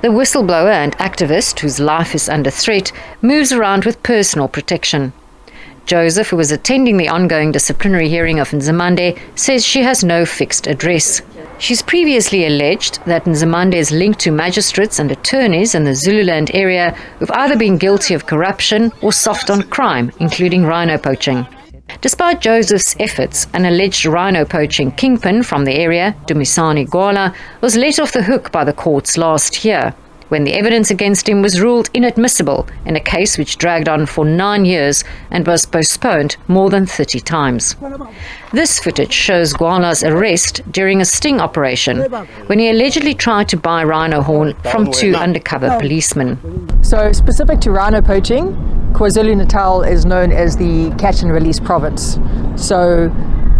The whistleblower and activist, whose life is under threat, moves around with personal protection. Joseph, who was attending the ongoing disciplinary hearing of Nzimande, says she has no fixed address. She's previously alleged that Nzimande is linked to magistrates and attorneys in the Zululand area who've either been guilty of corruption or soft on crime, including rhino poaching. Despite Joseph's efforts, an alleged rhino poaching kingpin from the area, Dumisani Gwala, was let off the hook by the courts last year, when the evidence against him was ruled inadmissible in a case which dragged on for 9 years and was postponed more than 30 times. This footage shows Gwala's arrest during a sting operation when he allegedly tried to buy rhino horn from 2 undercover policemen. So specific to rhino poaching, KwaZulu-Natal is known as the catch and release province. So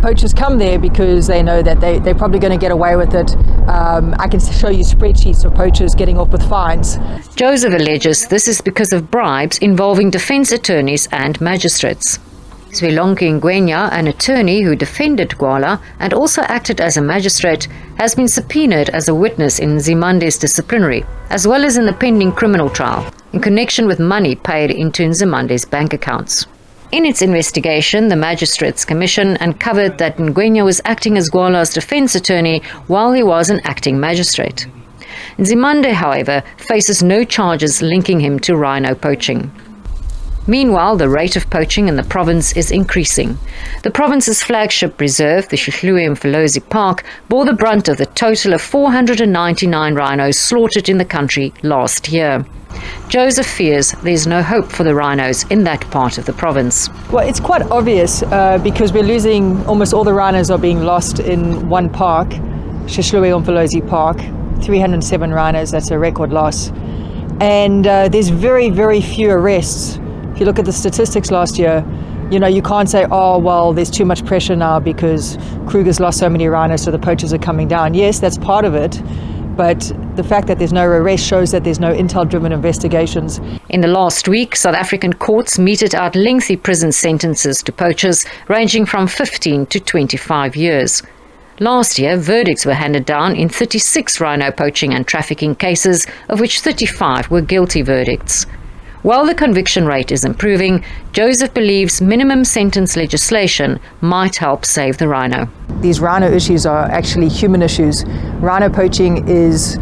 poachers come there because they know that they're probably going to get away with it. I can show you spreadsheets of poachers getting off with fines. Joseph alleges this is because of bribes involving defense attorneys and magistrates. Zwelonke Ngwenya, an attorney who defended Gwala and also acted as a magistrate, has been subpoenaed as a witness in Nzimande's disciplinary, as well as in the pending criminal trial, in connection with money paid into Nzimande's bank accounts. In its investigation, the Magistrates Commission uncovered that Ngwenya was acting as Gwala's defense attorney while he was an acting magistrate. Nzimande, however, faces no charges linking him to rhino poaching. Meanwhile, the rate of poaching in the province is increasing. The province's flagship reserve, the Shihlui Mfolozi Park, bore the brunt of the total of 499 rhinos slaughtered in the country last year. Joseph fears there's no hope for the rhinos in that part of the province. Well, it's quite obvious because we're losing, almost all the rhinos are being lost in one park, Shihlui Mfolozi Park, 307 rhinos, that's a record loss. And there's very, very few arrests. If you look at the statistics last year, you can't say, oh, well, there's too much pressure now because Kruger's lost so many rhinos, so the poachers are coming down. Yes, that's part of it. But the fact that there's no arrest shows that there's no intel-driven investigations. In the last week, South African courts meted out lengthy prison sentences to poachers ranging from 15 to 25 years. Last year, verdicts were handed down in 36 rhino poaching and trafficking cases, of which 35 were guilty verdicts. While the conviction rate is improving, Joseph believes minimum sentence legislation might help save the rhino. These rhino issues are actually human issues. Rhino poaching is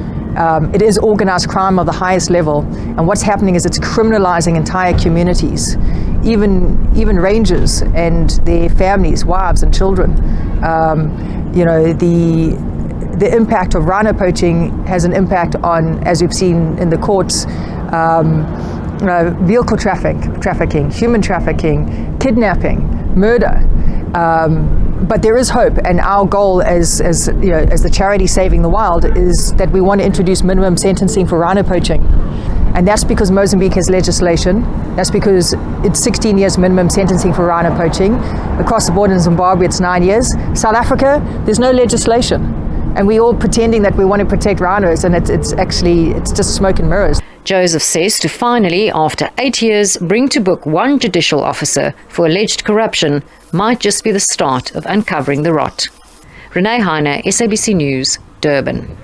organized crime of the highest level, and what's happening is it's criminalizing entire communities, even rangers and their families, wives and children. The impact of rhino poaching has an impact on, as we've seen in the courts, vehicle trafficking, human trafficking, kidnapping, murder. But there is hope, and our goal as the charity Saving the Wild is that we want to introduce minimum sentencing for rhino poaching. And that's because Mozambique has legislation. That's because it's 16 years minimum sentencing for rhino poaching. Across the border in Zimbabwe, it's 9 years. South Africa, there's no legislation. And we're all pretending that we want to protect rhinos, and it's just smoke and mirrors. Joseph says to finally, after 8 years, bring to book one judicial officer for alleged corruption might just be the start of uncovering the rot. Rhino, SABC News, Durban.